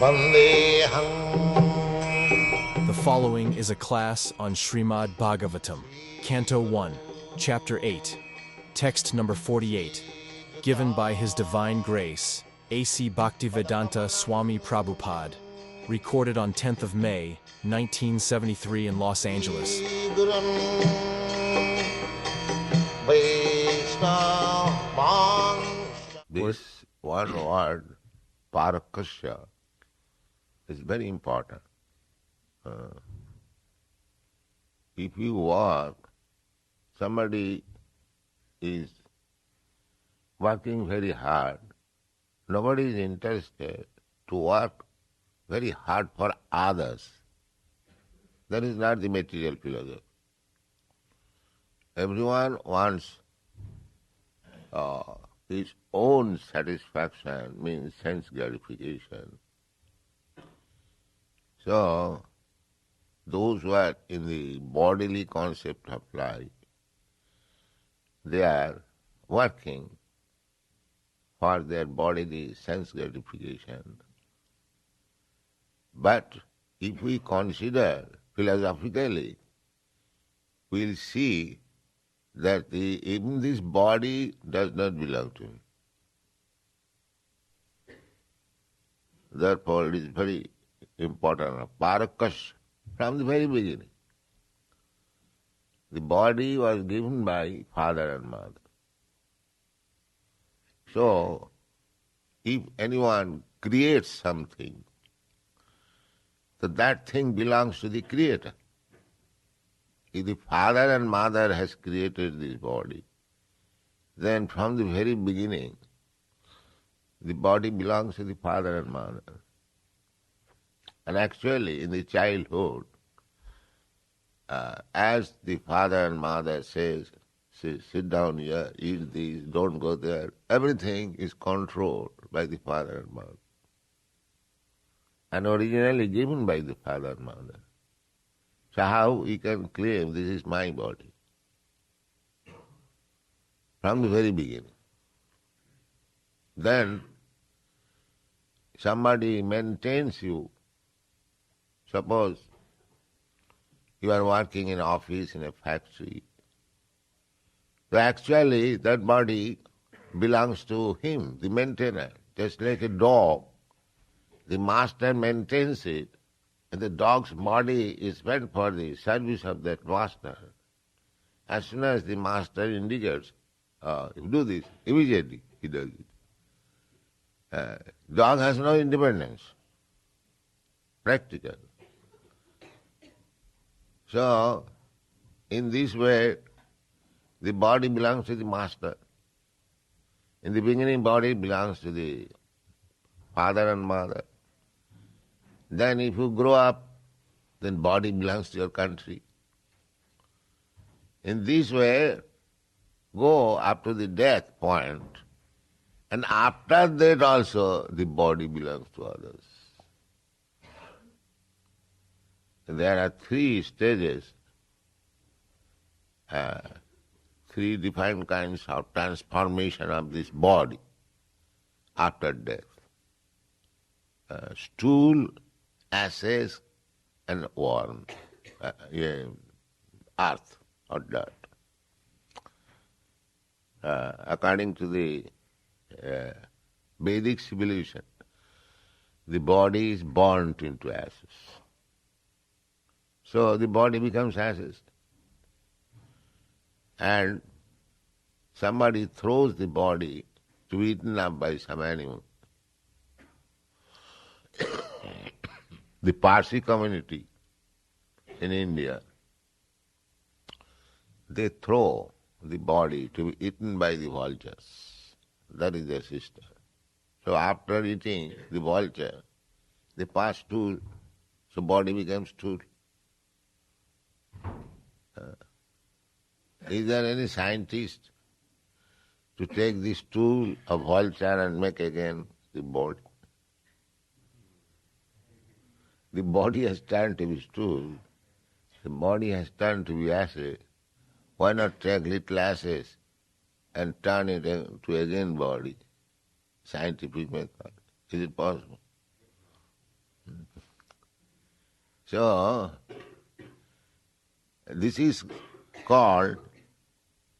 The following is a class on Srimad Bhagavatam, Canto 1, Chapter 8, Text number 48, given by His Divine Grace, A.C. Bhaktivedanta Swami Prabhupada, recorded on 10th of May, 1973 in Los Angeles. This one word, parakasya, is very important. If you work, somebody is working very hard, nobody is interested to work very hard for others. That is not the material philosophy. Everyone wants his own satisfaction, means sense gratification. So, those who are in the bodily concept of life, they are working for their bodily sense gratification. But if we consider philosophically, we will see that even this body does not belong to me. Therefore, it is very important. Parakas, from the very beginning. The body was given by father and mother. So, if anyone creates something, so that thing belongs to the Creator. If the father and mother has created this body, then from the very beginning, the body belongs to the father and mother. And actually, in the childhood, as the father and mother says, sit down here, eat this, don't go there, everything is controlled by the father and mother. And originally given by the father and mother. So how we can claim this is my body? From the very beginning. Then somebody maintains you. Suppose you are working in an office, in a factory. So actually that body belongs to him, the maintainer. Just like a dog, the master maintains it, and the dog's body is meant for the service of that master. As soon as the master indicates, you do this, immediately he does it. Dog has no independence, practical. So, in this way, the body belongs to the master. In the beginning, body belongs to the father and mother. Then if you grow up, then body belongs to your country. In this way, go up to the death point, and after that also the body belongs to others. There are three stages, three different kinds of transformation of this body after death. Stool, ashes, and worm, earth or dirt. According to the Vedic civilization, the body is burnt into ashes. So the body becomes ashes. And somebody throws the body to be eaten up by some animal. The Parsi community in India, they throw the body to be eaten by the vultures. That is their system. So after eating the vulture, they pass stool, so body becomes stool. Is there any scientist to take this stool of vulture and make again the body? The body has turned to be stool, the body has turned to be ashes. Why not take little ashes and turn it to again body? Scientific method. Is it possible? So, this is called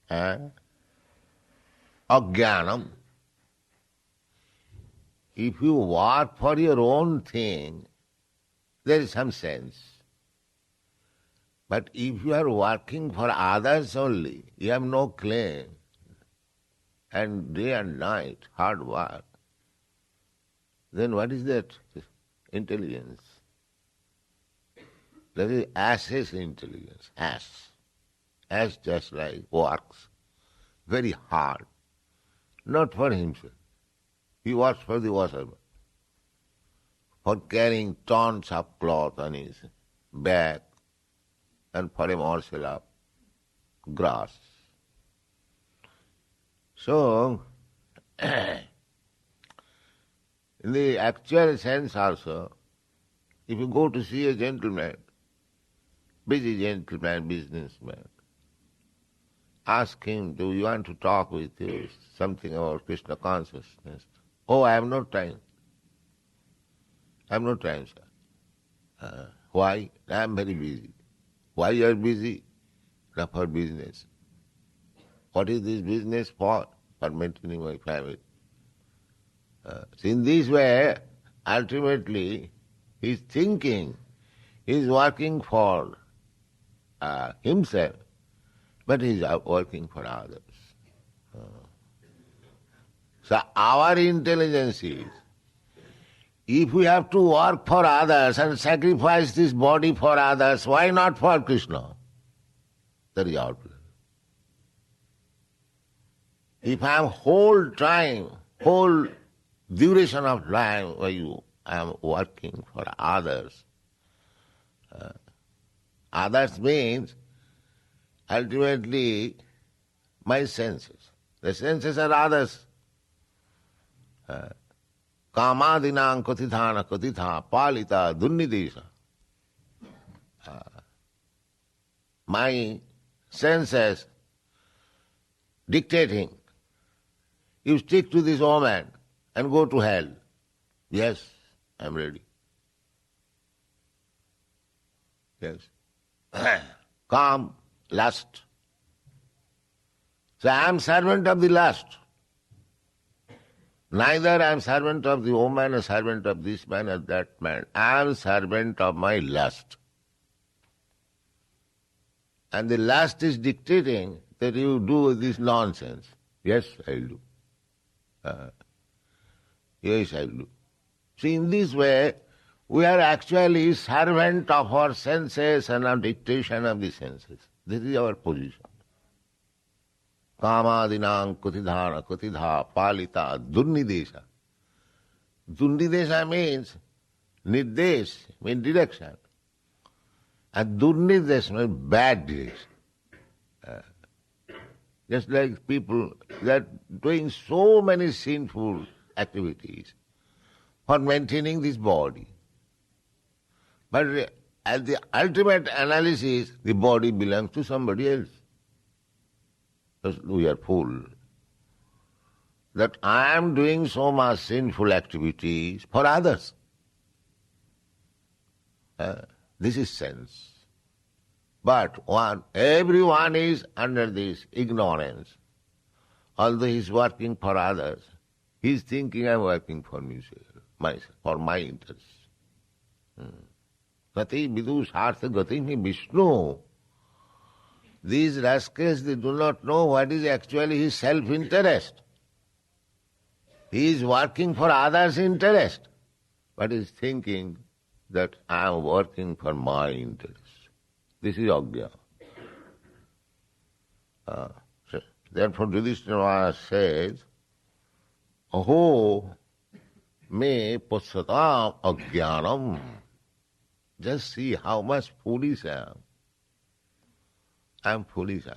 ajnanam. If you work for your own thing, there is some sense. But if you are working for others only, you have no claim, and day and night, hard work, then what is that intelligence? That is ass's intelligence, ass. Ass just like works very hard, not for himself. He works for the washerman, for carrying tons of cloth on his back and for a morsel of grass. So, in the actual sense also, if you go to see a gentleman, busy gentleman, businessman, ask him, do you want to talk with you something about Krishna consciousness? Oh, I have no time. I have no time, sir. Why? I am very busy. Why you are busy? Not for business. What is this business for? For maintaining my family. So in this way, ultimately, he is thinking, he is working for himself, but he is working for others. So our intelligence is, if we have to work for others and sacrifice this body for others, why not for Krishna? That is our plan. If I am whole time, whole duration of life, I am working for others. Others means ultimately my senses. The senses are others. Kamadinam katithana katitha palita dunnidesha. My senses dictating, you stick to this woman and go to hell. Yes, I am ready. Yes. Calm, lust. So I am servant of the lust. Neither I am servant of the woman or servant of this man or that man. I am servant of my lust. And the lust is dictating that you do this nonsense. Yes, I will do. Yes, I will do. See, in this way, we are actually servant of our senses and of dictation of the senses. This is our position. Kamadinam kutidhana kutidha palita dunnidesha. Dunnidesha means nirdesh, means direction. And durnidesh means bad direction. Just like people that are doing so many sinful activities for maintaining this body. But at the ultimate analysis, the body belongs to somebody else. We are fool that I am doing so much sinful activities for others. This is sense. But everyone is under this ignorance. Although he is working for others, he is thinking I am working for myself, for my interest. Gati vidu sartha gati me Vishnu. These rascals, they do not know what is actually his self-interest. He is working for others' interest, but he is thinking that I am working for my interest. This is Agya. Therefore, Yudhishthira says, Aho me passatam ajnanam. Just see how much foolish I am. I am foolish.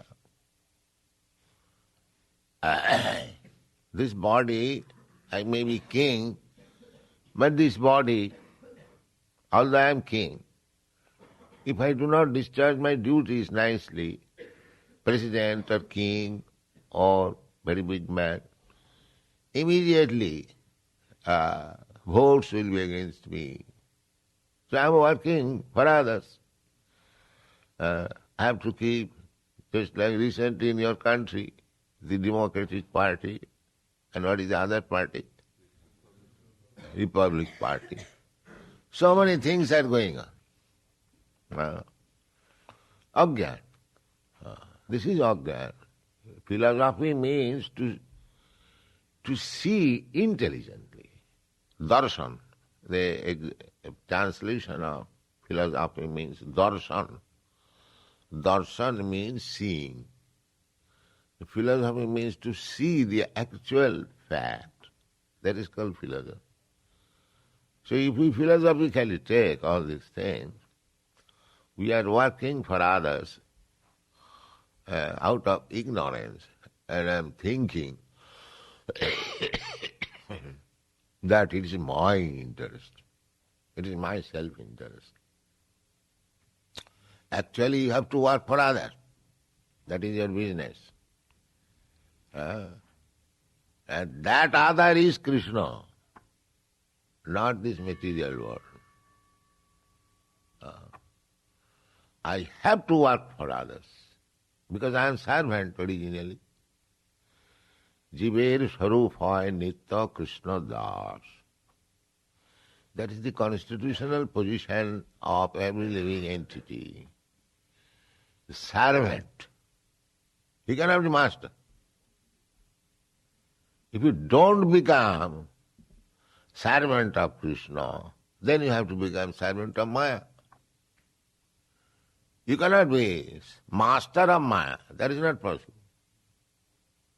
This body, I may be king, but this body, although I am king, if I do not discharge my duties nicely, president or king or very big man, immediately votes will be against me. So I'm working for others. I have to keep, just like recently in your country, the Democratic Party, and what is the other party? Republic Party. So many things are going on. Agyan. This is Agyan. Philosophy means to see intelligently. Darshan. The translation of philosophy means darshan. Darshan means seeing. Philosophy means to see the actual fact. That is called philosophy. So if we philosophically take all these things, we are working for others out of ignorance, and I'm thinking that it is my interest. It is my self-interest. Actually, you have to work for others. That is your business. And that other is Krishna, not this material world. I have to work for others because I am servant originally. Jiver Sarup hoy Nitya Krishna Das. That is the constitutional position of every living entity. The servant. He cannot be master. If you don't become servant of Krishna, then you have to become servant of Maya. You cannot be master of Maya. That is not possible.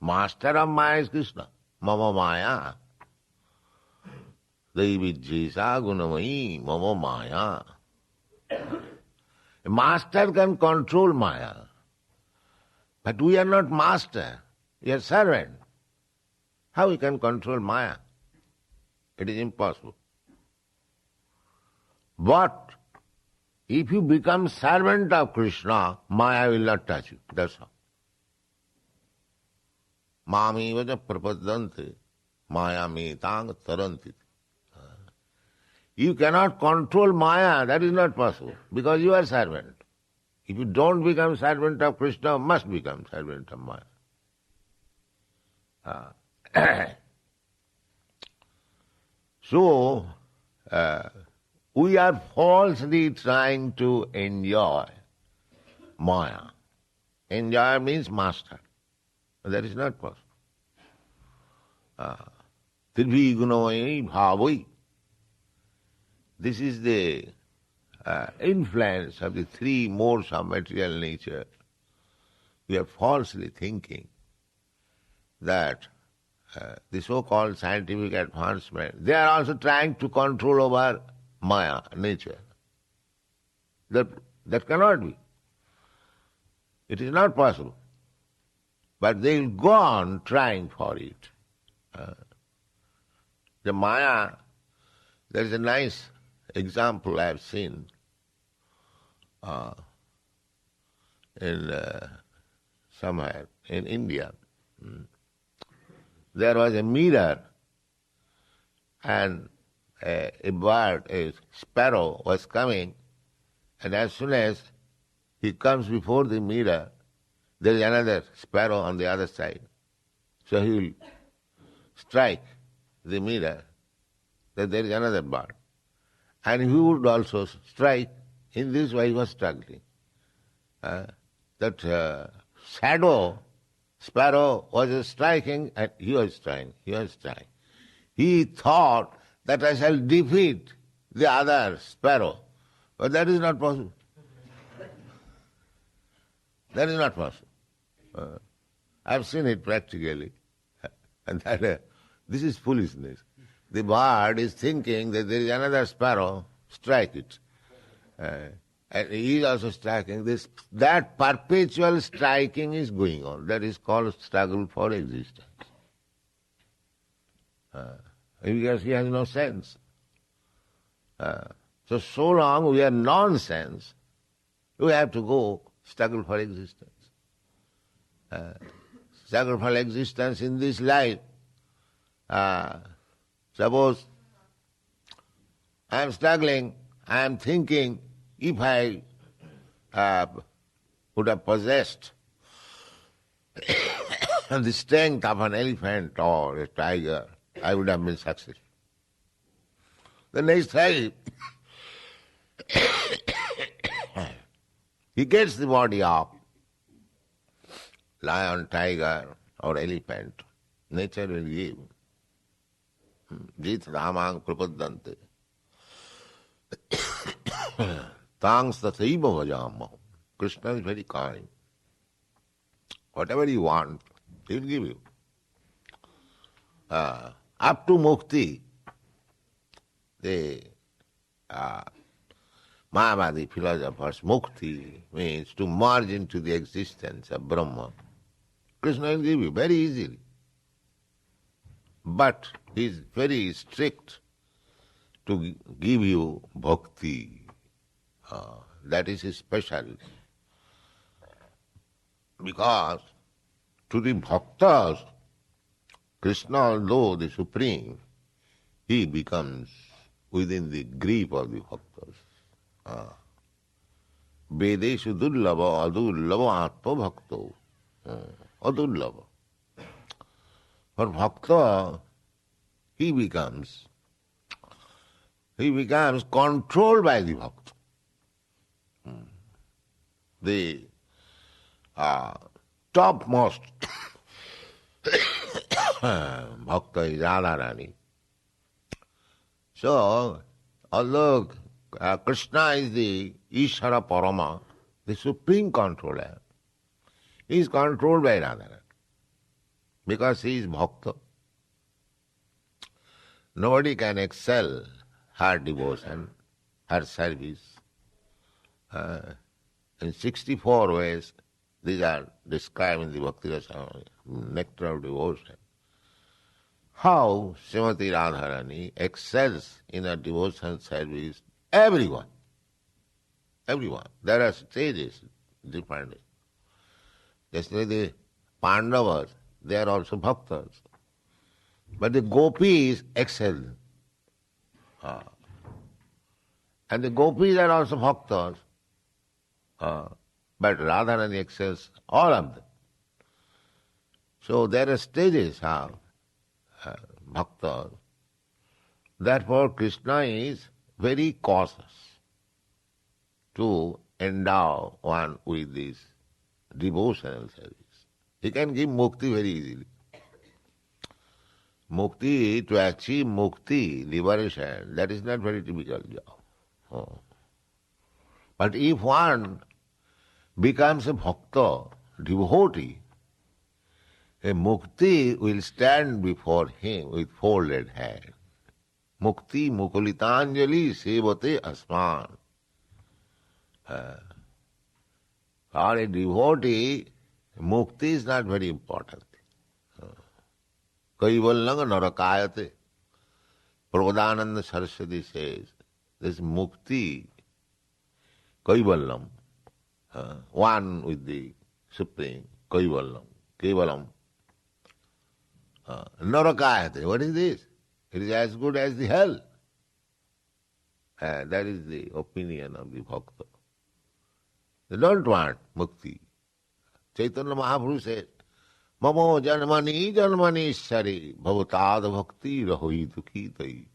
Master of Maya is Krishna. Mama Maya. Daivijjesa gunamayi mama Maya. A master can control Maya. But we are not master. We are servant. How we can control Maya? It is impossible. But if you become servant of Krishna, Maya will not touch you. That's all. Mami vaja prapadante, Maya me tang taranti. You cannot control Maya, that is not possible, because you are servant. If you don't become servant of Krishna, you must become servant of Maya. So, we are falsely trying to enjoy Maya. Enjoy means master. That is not possible. Tirvi gunamai bhavai. This is the influence of the three modes of material nature. We are falsely thinking that the so-called scientific advancement, they are also trying to control over Maya, nature. That cannot be. It is not possible. But they will go on trying for it. The Maya, there is a nice example I have seen in somewhere in India. There was a mirror, and a bird, a sparrow was coming, and as soon as he comes before the mirror, there is another sparrow on the other side. So he will strike the mirror, that there is another bird. And he would also strike. In this way he was struggling. That shadow sparrow was striking, and he was trying. He thought that I shall defeat the other sparrow. But that is not possible. That is not possible. I've seen it practically. And that this is foolishness. The bird is thinking that there is another sparrow, strike it. And he is also striking. That perpetual striking is going on. That is called struggle for existence. Because he has no sense. So long we are nonsense, we have to go struggle for existence. Struggle for existence in this life. Suppose I am struggling, I am thinking if I would have possessed the strength of an elephant or a tiger, I would have been successful. The next time, he gets the body of lion, tiger, or elephant. Nature will give. Jit Ramang Prapadante. Tangs Tathaiva Vajama. Krishna is very kind. Whatever you want, he will give you. Up to mukti, the Mayavadi philosophers, mukti means to merge into the existence of Brahma. Krishna will give you very easily. But he is very strict to give you bhakti. That is his specialty. Because to the bhaktas, Krishna, although the Supreme, he becomes within the grip of the bhaktas. Vedeshu dullava adullava atma bhakto. Adullava. For bhakta, he becomes controlled by the bhakta. The topmost bhakta is Radharani. So, although Krishna is the Ishvara Parama, the supreme controller, he is controlled by Radharani. Because he is bhakta. Nobody can excel her devotion, her service. In 64 ways, these are described in the Bhakti Rasamrita, nectar of devotion. How Srimati Radharani excels in her devotion service, everyone. Everyone. There are stages, different. Just like the Pandavas, they are also bhaktas. But the gopis excel. And the gopis are also bhaktas. But Radharani excels all of them. So there are stages of bhaktas. Therefore Krishna is very cautious to endow one with this devotional service. He can give mukti very easily. Mukti, to achieve mukti, liberation, that is not very difficult job. But if one becomes a bhakta, devotee, a mukti will stand before him with folded hand. Mukti mukulitanjali sevate asman. For a devotee, mukti is not very important. Kaivalanga narakayate. Prabodhananda Saraswati says, this mukti, kaivallam, one with the Supreme, kaivallam, kevalam. Narakayate, what is this? It is as good as the hell. That is the opinion of the bhakta. They don't want mukti. Chaitanya Mahaprabhu says, Mamo janmani janmani shari bhavatad bhakti rahoi dukhi tai.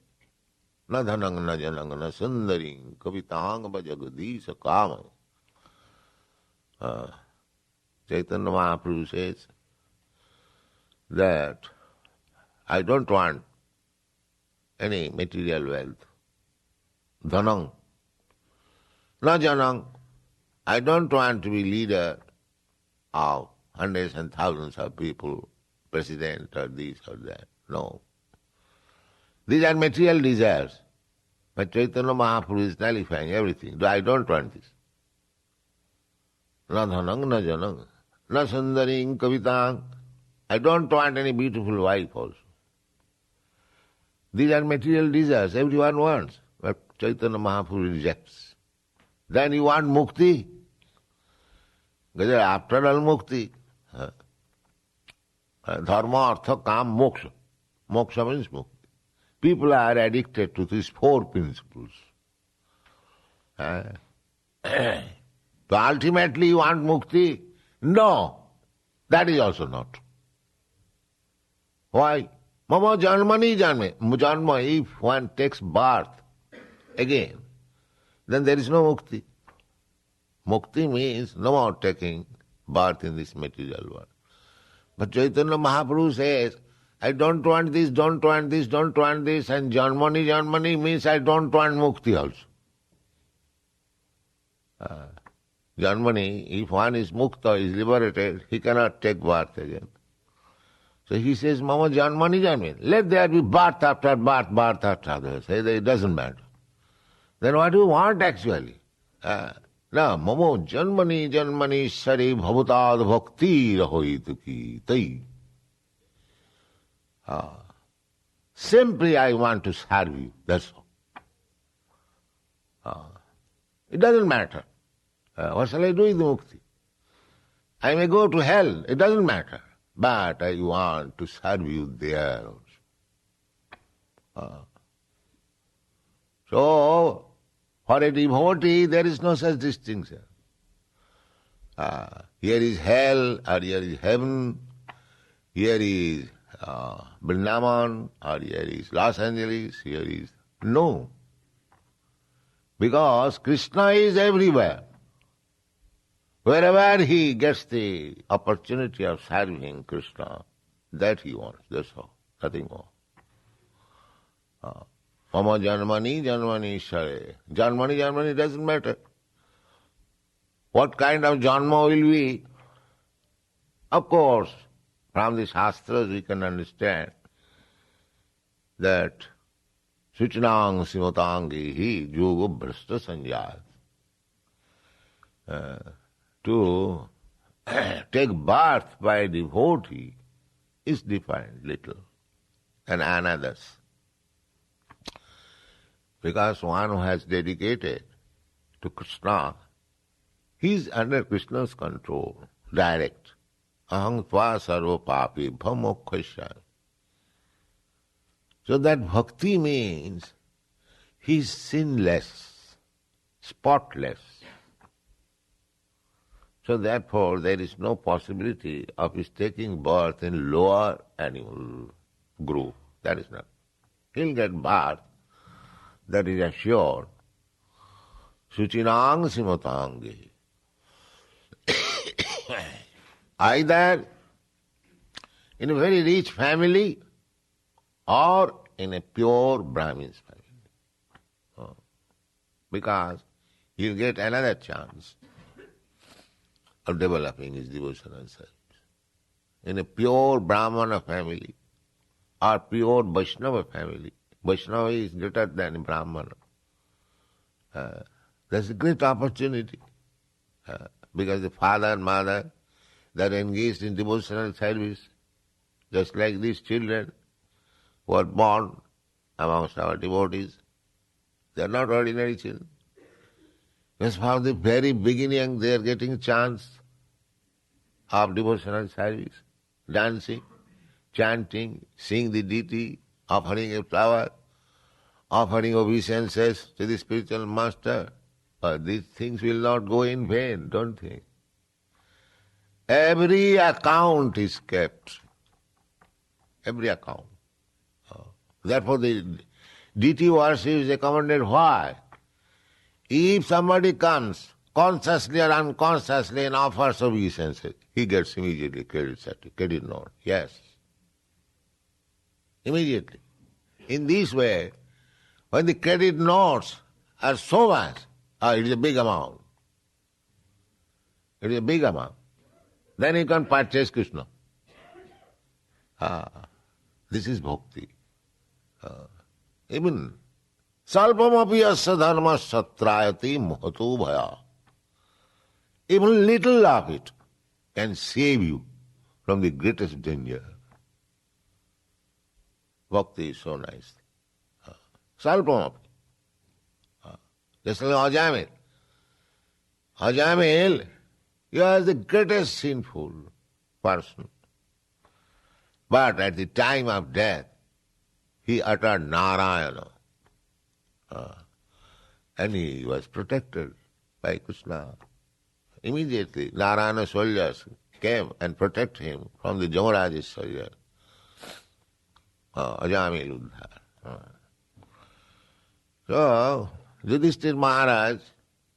Na dhanang na janang na sundaring kavitang bhajagadisa kama. Chaitanya Mahaprabhu says that I don't want any material wealth. Dhanang. Na janang. I don't want to be leader of hundreds and thousands of people, president or this or that. No. These are material desires. But Chaitanya Mahaprabhu is nullifying everything. I don't want this. Na dhanang, na janang, na sundaring kavitang. I don't want any beautiful wife also. These are material desires. Everyone wants. But Chaitanya Mahaprabhu rejects. Then you want mukti? Because after all mukti. Dharma, artha, kam, moksha. Moksha means mukti. People are addicted to these four principles. So ultimately you want mukti? No, that is also not. Why? Mama janmani janme. Janma, if one takes birth again, then there is no mukti. Mukti means no more taking birth in this material world. But Chaitanya Mahaprabhu says, I don't want this, don't want this, don't want this, and janmani means I don't want mukti also. Janmani, if one is mukta, is liberated, he cannot take birth again. So he says, Mama janmani janme. Let there be birth after birth, birth after birth. It doesn't matter. Then what do you want actually? No, Mama janmani sari bhavutad bhakti rahoitu ki tai. Simply I want to serve you, that's all. It doesn't matter. What shall I do with the mukti? I may go to hell, it doesn't matter. But I want to serve you there also. So, for a devotee, there is no such distinction. Here is hell, or here is heaven, here is Vrindavan, or here is Los Angeles, here is... No. Because Krishna is everywhere. Wherever he gets the opportunity of serving Krishna, that he wants, that's all, nothing more. Mama janmani share. Janmani doesn't matter. What kind of janma will be? Of course, from the Shastras we can understand that Suchinang Simotangi hi yoga brashta sanjayat. To take birth by a devotee is defined little and another's. Because one who has dedicated to Krishna, he is under Krishna's control, direct. Aham tva sarva papi bhamokkhasya. So that bhakti means he is sinless, spotless. So therefore there is no possibility of his taking birth in lower animal group. That is not. He'll get birth, that is assured. Suchinang simotangi. Either in a very rich family or in a pure Brahmin's family. Because he'll get another chance of developing his devotional service. In a pure Brahmana family or pure Vaishnava family, Vaishnava is greater than Brahmana. That's a great opportunity because the father and mother, they are engaged in devotional service, just like these children who are born amongst our devotees. They are not ordinary children. Because from the very beginning they are getting chance of devotional service, dancing, chanting, seeing the deity, offering a flower, offering obeisances to the spiritual master. But these things will not go in vain, don't think. Every account is kept. Every account. Therefore the deity worship is recommended. Why? If somebody comes consciously or unconsciously and offers obeisances, he gets immediately credit note. Yes. Immediately. In this way, when the credit notes are so much, it is a big amount. It is a big amount. Then you can purchase Krishna. This is bhakti. Even salpamapi asya dharma satrayati mohatu bhaya. Even little of it can save you from the greatest danger. Bhakti is so nice. Salpamapi. Just like Ajamil. Ajamil, he was the greatest sinful person. But at the time of death, he uttered Narayana. And he was protected by Krishna. Immediately, Narayana soldiers came and protected him from the Jamaraja's soldiers. Ajami Luddha. So, Yudhishthira Maharaj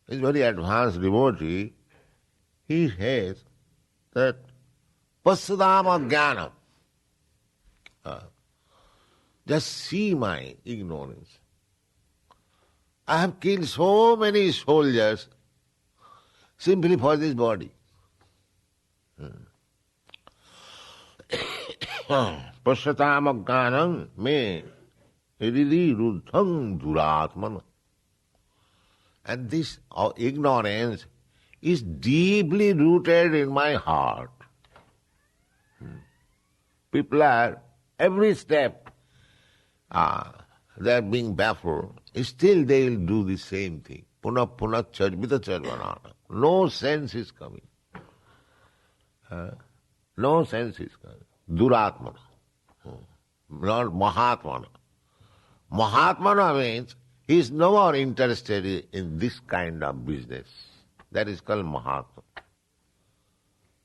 is very advanced devotee. He says that Pasadama Jnanam. Just see my ignorance. I have killed so many soldiers simply for this body. Pasyatama jnanam me ridi ruddham duratmana. And this ignorance is deeply rooted in my heart. People are, every step, they are being baffled. Still they will do the same thing. Puna puna charvita charvanana. No sense is coming. No sense is coming. Duratmana. Not Mahatmana. Mahatmana means he is no more interested in this kind of business. That is called Mahatma.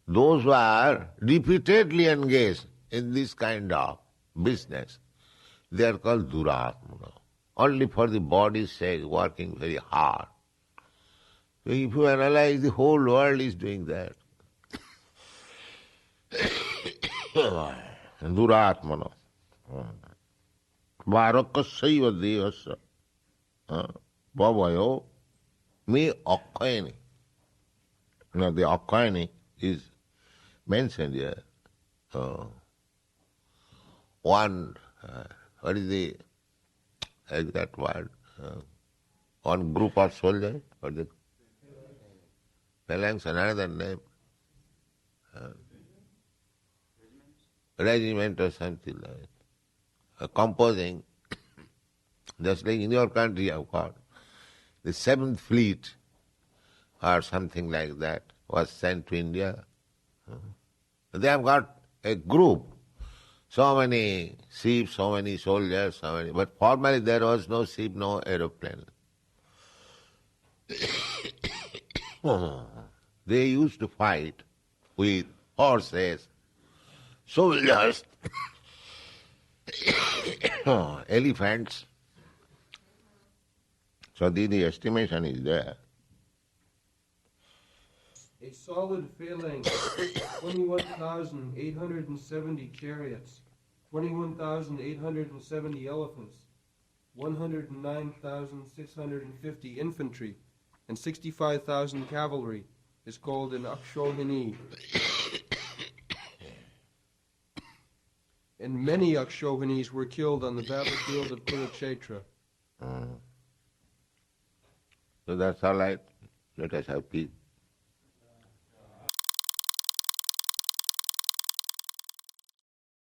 Those who are repeatedly engaged in this kind of business, they are called Duratmana. Only for the body's sake, working very hard. So if you analyze, the whole world is doing that. Duratmana. Varakasaiva devasa. Bhavayo me akayani. Now the akayani is mentioned here. One, what is the exact word? One group of soldiers, what is it? Phalanx, another name. Regiment or something like that. Composing, just like in your country you have got the 7th Fleet or something like that was sent to India. They have got a group, so many ships, so many soldiers, so many, but formerly there was no ship, no aeroplane. They used to fight with horses, soldiers, elephants. So the estimation is there. A solid phalanx, 21,870 chariots, 21,870 elephants, 109,650 infantry, and 65,000 cavalry is called an Akshohini. And many Akshohinis were killed on the battlefield of Kurukshetra. So that's all right. Let us have peace.